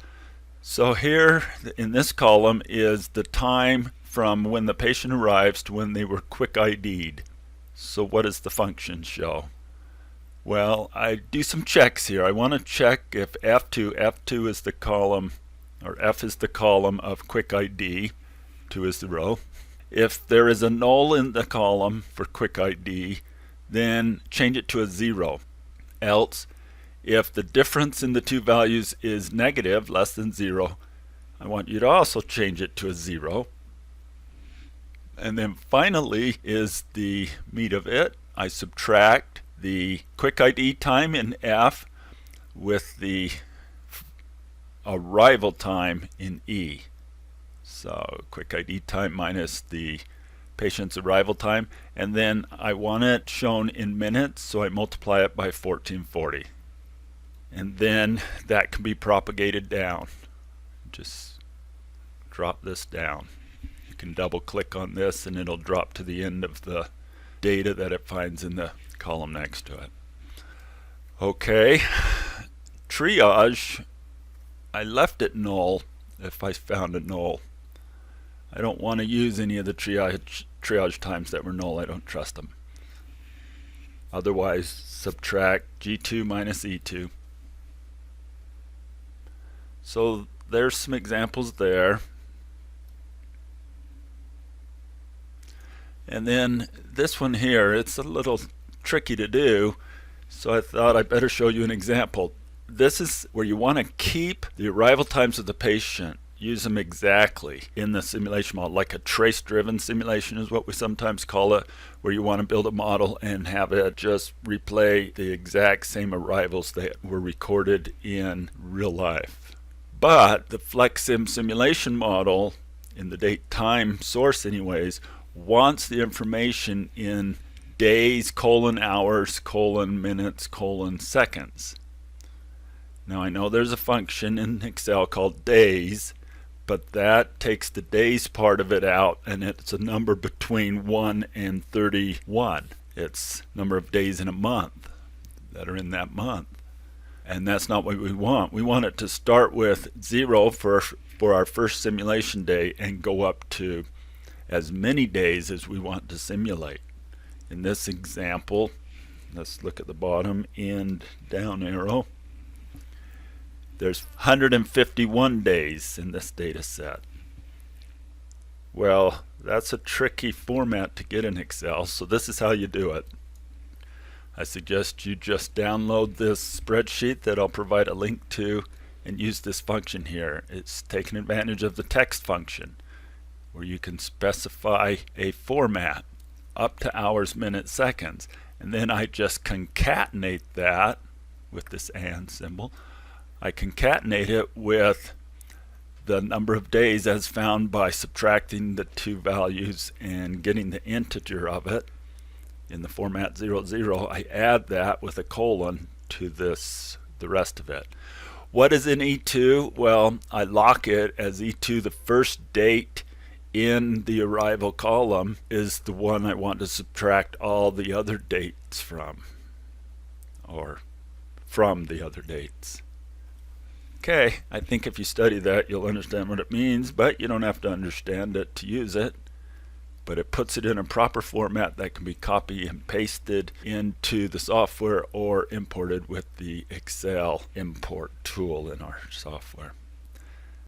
So here in this column is the time from when the patient arrives to when they were quick ID'd. So what does the function show? Well, I do some checks here. I want to check if F2 is the column, or F is the column of quick ID, 2 is the row. If there is a null in the column for quick ID, then change it to a 0. Else, if the difference in the two values is negative, less than 0, I want you to also change it to a 0. And then finally is the meat of it. I subtract the quick ID time in F with the arrival time in E. So quick ID time minus the patient's arrival time, and then I want it shown in minutes, so I multiply it by 1440. And then that can be propagated down. Just drop this down. You can double click on this and it'll drop to the end of the data that it finds in the column next to it. Okay, triage, I left it null if I found a null. I don't want to use any of the triage times that were null. I don't trust them. Otherwise, subtract G2 minus E2. So there's some examples there. And then this one here, it's a little tricky to do, so I thought I'd better show you an example. This is where you want to keep the arrival times of the patient. Use them exactly in the simulation model, like a trace-driven simulation is what we sometimes call it, where you want to build a model and have it just replay the exact same arrivals that were recorded in real life. But the FlexSim simulation model, in the date time source anyways, wants the information in days, hours, minutes, seconds. Now I know there's a function in Excel called days, but that takes the days part of it out, and it's a number between 1 and 31. It's number of days in a month that are in that month. And that's not what we want. We want it to start with 0 for our first simulation day and go up to as many days as we want to simulate. In this example, let's look at the bottom end down arrow. There's 151 days in this data set. Well, that's a tricky format to get in Excel, so this is how you do it. I suggest you just download this spreadsheet that I'll provide a link to and use this function here. It's taking advantage of the text function. where you can specify a format up to hours, minutes, seconds, and then I just concatenate that with this and symbol. I concatenate it with the number of days as found by subtracting the two values and getting the integer of it in the format 00. I add that with a colon to the rest of it. What is in E2? Well, I lock it as E2. The first date in the arrival column is the one I want to subtract all the other dates from, or from the other dates. Okay, I think if you study that, you'll understand what it means, but you don't have to understand it to use it. But it puts it in a proper format that can be copied and pasted into the software or imported with the Excel import tool in our software.